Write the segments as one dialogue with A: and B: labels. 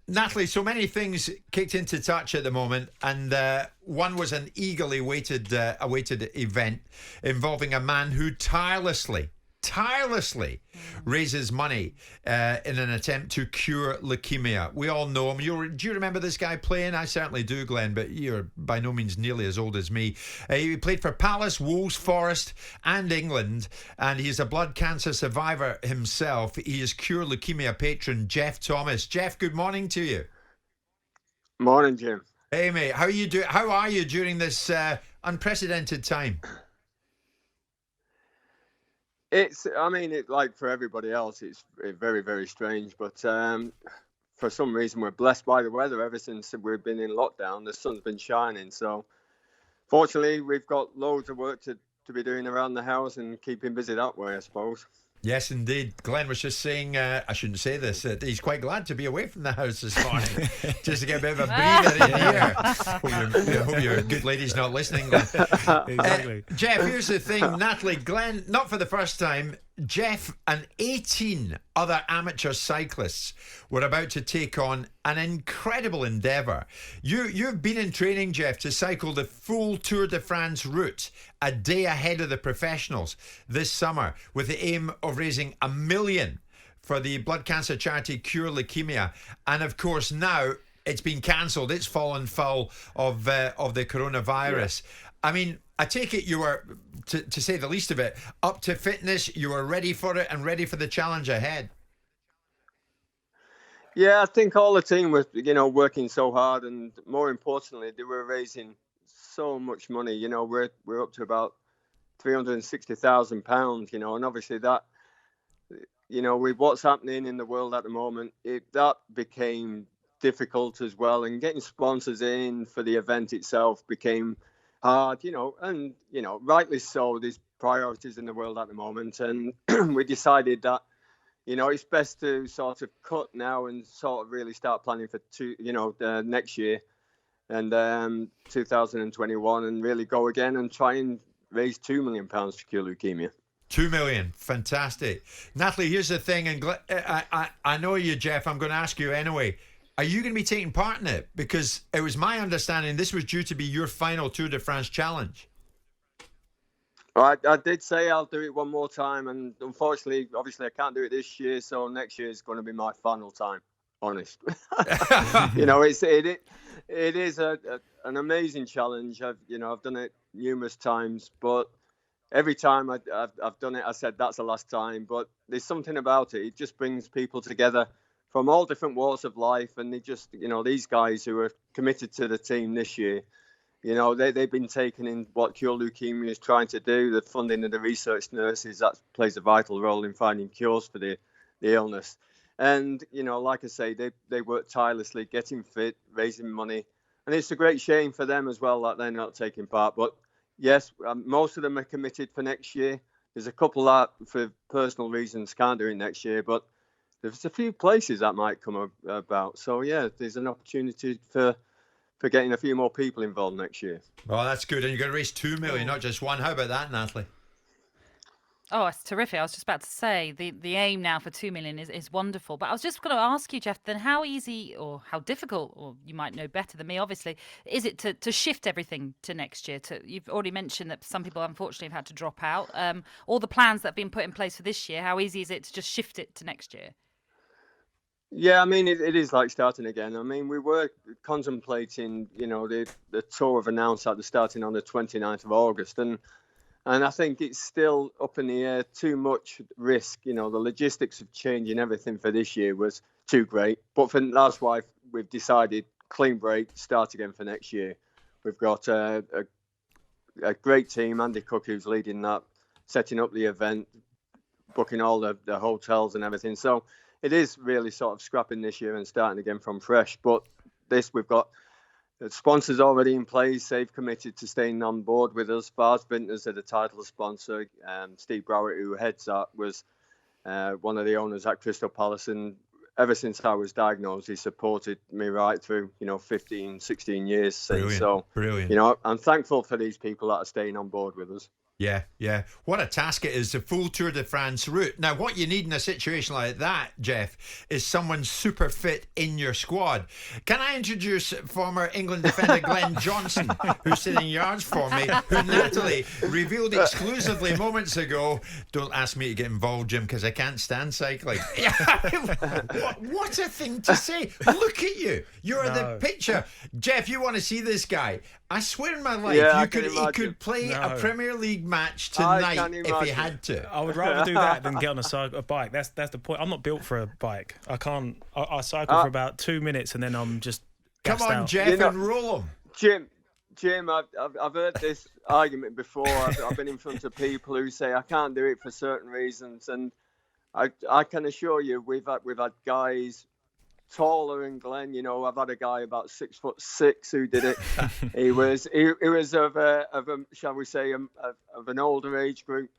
A: Natalie, so many things kicked into touch at the moment, and one was an eagerly awaited event involving a man who tirelessly raises money in an attempt to cure leukemia. We all know him. Do you remember this guy playing? I certainly do, Glenn, but you're by no means nearly as old as me. He played for Palace, Wolves, Forest and England, and he's a blood cancer survivor himself. He is Cure Leukaemia Patron, Geoff Thomas. Geoff, good morning to you.
B: Morning, Jim.
A: Hey, mate. How are you during this unprecedented time?
B: Like for everybody else, it's very, very strange. But for some reason, we're blessed by the weather. Ever since we've been in lockdown, the sun's been shining. So fortunately, we've got loads of work to be doing around the house and keeping busy that way, I suppose.
A: Yes, indeed. Glenn was just saying, I shouldn't say this, he's quite glad to be away from the house this morning, just to get a bit of a breather in here. Hope your good lady's not listening, Glenn.
C: Exactly.
A: Geoff, here's the thing. Natalie, Glenn, not for the first time, Geoff and 18 other amateur cyclists were about to take on an incredible endeavour. You've been in training, Geoff, to cycle the full Tour de France route a day ahead of the professionals this summer, with the aim of raising $1 million for the blood cancer charity Cure Leukaemia. And of course now it's been cancelled. It's fallen foul of the coronavirus. Yeah. I mean, I take it you were, to say the least of it, up to fitness. You were ready for it and ready for the challenge ahead.
B: Yeah, I think all the team was, working so hard, and more importantly, they were raising so much money. We're up to about £360,000. And obviously that, with what's happening in the world at the moment, that became difficult as well, and getting sponsors in for the event itself became hard, and rightly so. There's priorities in the world at the moment, and we decided that it's best to sort of cut now and sort of really start planning for next year and 2021, and really go again and try and raise £2 million for Cure Leukaemia.
A: 2 million, fantastic. Natalie, here's the thing, and I know you, Geoff. I'm going to ask you anyway. Are you going to be taking part in it? Because it was my understanding this was due to be your final Tour de France challenge.
B: Well, I did say I'll do it one more time, and unfortunately, obviously, I can't do it this year, so next year is going to be my final time. Honest, it is an amazing challenge. I've done it numerous times, but every time I've done it, I said that's the last time. But there's something about it; it just brings people together from all different walks of life, and they just, these guys who are committed to the team this year, they've been taking in what Cure Leukaemia is trying to do, the funding of the research nurses. That plays a vital role in finding cures for the illness. And, like I say, they work tirelessly, getting fit, raising money. And it's a great shame for them as well that they're not taking part. But yes, most of them are committed for next year. There's a couple that, for personal reasons, can't do it next year. But there's a few places that might come about. So, yeah, there's an opportunity for getting a few more people involved next year.
A: Well, that's good. And you're going to raise 2 million, not just one. How about that, Natalie?
C: Oh, it's terrific. I was just about to say the aim now for 2 million is wonderful. But I was just going to ask you, Geoff, then how easy or how difficult, or you might know better than me, obviously, is it to shift everything to next year? You've already mentioned that some people, unfortunately, have had to drop out. All the plans that have been put in place for this year, how easy is it to just shift it to next year?
B: Yeah, it is like starting again. We were contemplating, the tour have announced that they're starting on the 29th of August. And I think it's still up in the air, too much risk. The logistics of changing everything for this year was too great. But that's why we've decided clean break, start again for next year. We've got a great team, Andy Cook, who's leading that, setting up the event, booking all the hotels and everything. So it is really sort of scrapping this year and starting again from fresh. But we've got the sponsors already in place. They've committed to staying on board with us. Vars Vintners are the title sponsor. Steve Browett, who heads that, was one of the owners at Crystal Palace. And ever since I was diagnosed, he supported me right through, 15, 16 years since.
A: Brilliant.
B: So,
A: Brilliant.
B: I'm thankful for these people that are staying on board with us.
A: Yeah, yeah. What a task it is, the full Tour de France route. Now, what you need in a situation like that, Geoff, is someone super fit in your squad. Can I introduce former England defender Glenn Johnson, who's sitting yards for me, who Natalie revealed exclusively moments ago. Don't ask me to get involved, Jim, because I can't stand cycling. What a thing to say. Look at you. You're the picture. Geoff, you want to see this guy. I swear in my life, he could play a Premier League match tonight if he had to.
D: I would rather do that than get on a bike. That's the point. I'm not built for a bike. I can't. I cycle for about 2 minutes and then I'm just
A: come on,
D: out.
A: Geoff, and roll him.
B: Jim, I've heard this argument before. I've been in front of people who say I can't do it for certain reasons, and I can assure you, we've had guys taller than Glenn. You know, I've had a guy about 6'6" who did it. he was of a shall we say of an older age group,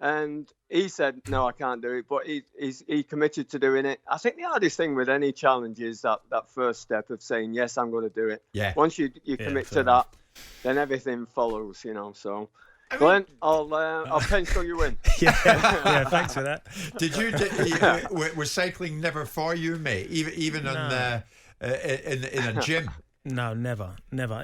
B: and he said no, I can't do it, but he committed to doing it. I think the hardest thing with any challenge is that first step of saying yes, I'm going to do it.
A: Yeah.
B: Once you commit to that, then everything follows. You know, so. Glenn, I'll pencil you in.
D: Yeah, thanks for that.
A: Was cycling never for you, mate? Even in a gym?
D: No, never.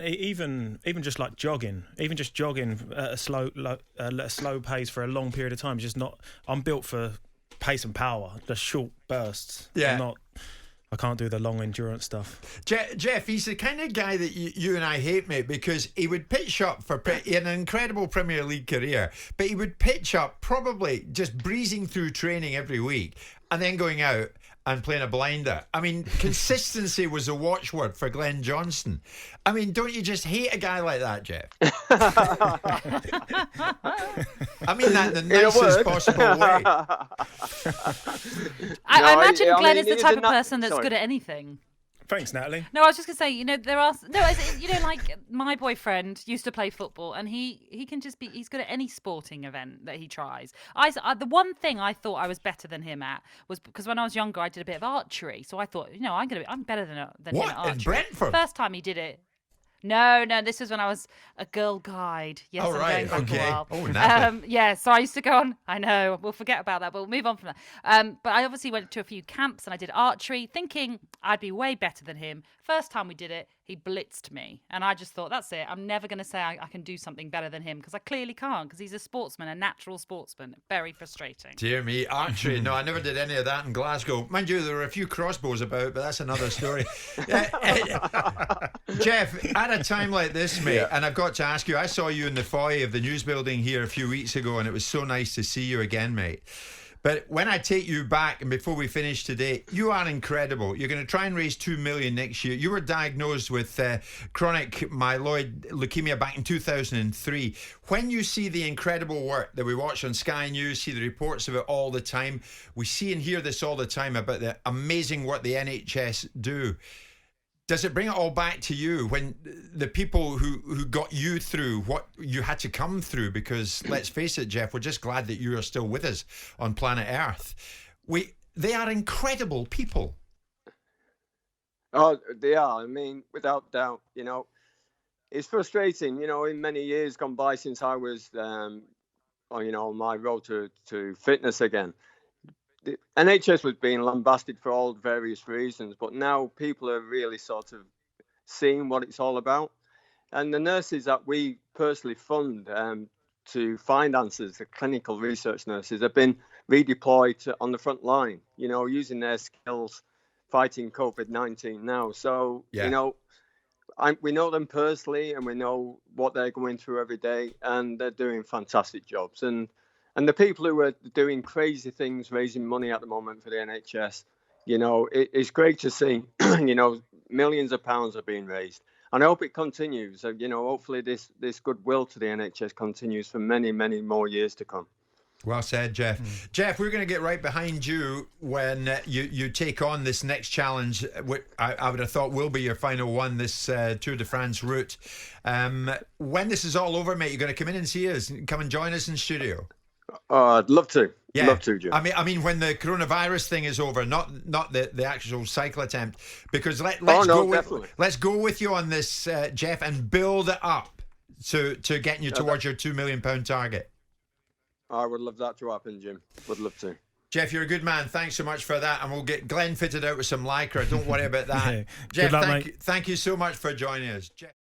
D: Even just like jogging, at a slow pace for a long period of time. Just not. I'm built for pace and power, just short bursts.
A: Yeah.
D: I can't do the long endurance stuff.
A: Geoff, he's the kind of guy that you and I hate, mate, because he would pitch up he had an incredible Premier League career, but he would pitch up probably just breezing through training every week and then going out and playing a blinder. I mean, consistency was a watchword for Glenn Johnson. I mean, don't you just hate a guy like that, Geoff? I mean that in the nicest possible way.
C: I imagine Glenn is the type of person that's good at anything.
D: Thanks, Natalie.
C: No, I was just going to say, there are... No, like my boyfriend used to play football and he can just be... He's good at any sporting event that he tries. The one thing I thought I was better than him at was because when I was younger, I did a bit of archery. So I thought, I'm better than him at archery.
A: What, in Brentford?
C: First time he did it. No, this was when I was a girl guide. Yes,
A: oh, right,
C: I'm going back a while.
A: Oh, nothing.
C: Yeah, so I used to go on. I know, we'll forget about that, but we'll move on from that. But I obviously went to a few camps and I did archery, thinking I'd be way better than him. First time we did it, he blitzed me, and I just thought, that's it. I'm never going to say I can do something better than him because I clearly can't. Because he's a sportsman, a natural sportsman. Very frustrating.
A: Dear me, archery. No, I never did any of that in Glasgow. Mind you, there were a few crossbows about, but that's another story. Geoff, at a time like this, mate, and I've got to ask you, I saw you in the foyer of the news building here a few weeks ago, and it was so nice to see you again, mate. But when I take you back, and before we finish today, you are incredible. You're going to try and raise $2 million next year. You were diagnosed with chronic myeloid leukemia back in 2003. When you see the incredible work that we watch on Sky News, see the reports of it all the time, we see and hear this all the time about the amazing work the NHS do. Does it bring it all back to you when the people who got you through what you had to come through? Because let's face it, Geoff, we're just glad that you are still with us on planet Earth. They are incredible people.
B: Oh, they are. I mean, without doubt. It's frustrating. In many years gone by since I was, on my road to fitness again. The NHS was being lambasted for all various reasons, but now people are really sort of seeing what it's all about. And the nurses that we personally fund to find answers, the clinical research nurses, have been redeployed on the front line, using their skills fighting COVID-19 now. So, we know them personally and we know what they're going through every day, and they're doing fantastic jobs. And the people who are doing crazy things, raising money at the moment for the NHS, it's great to see, millions of pounds are being raised. And I hope it continues. Hopefully this goodwill to the NHS continues for many, many more years to come.
A: Well said, Geoff. Geoff, we're going to get right behind you when you take on this next challenge, which I would have thought will be your final one, this Tour de France route. When this is all over, mate, you're going to come in and see us, come and join us in studio.
B: I'd love to.
A: Yeah.
B: Love to, Jim.
A: I mean, when the coronavirus thing is over, not the actual cycle attempt, because let's go with you on this, Geoff, and build it up to getting you towards your £2 million target.
B: I would love that to happen, Jim. Would love to.
A: Geoff, you're a good man. Thanks so much for that. And we'll get Glenn fitted out with some Lycra. Don't worry about that.
D: Yeah.
A: Geoff,
D: Good luck, mate.
A: thank you so much for joining us. Geoff.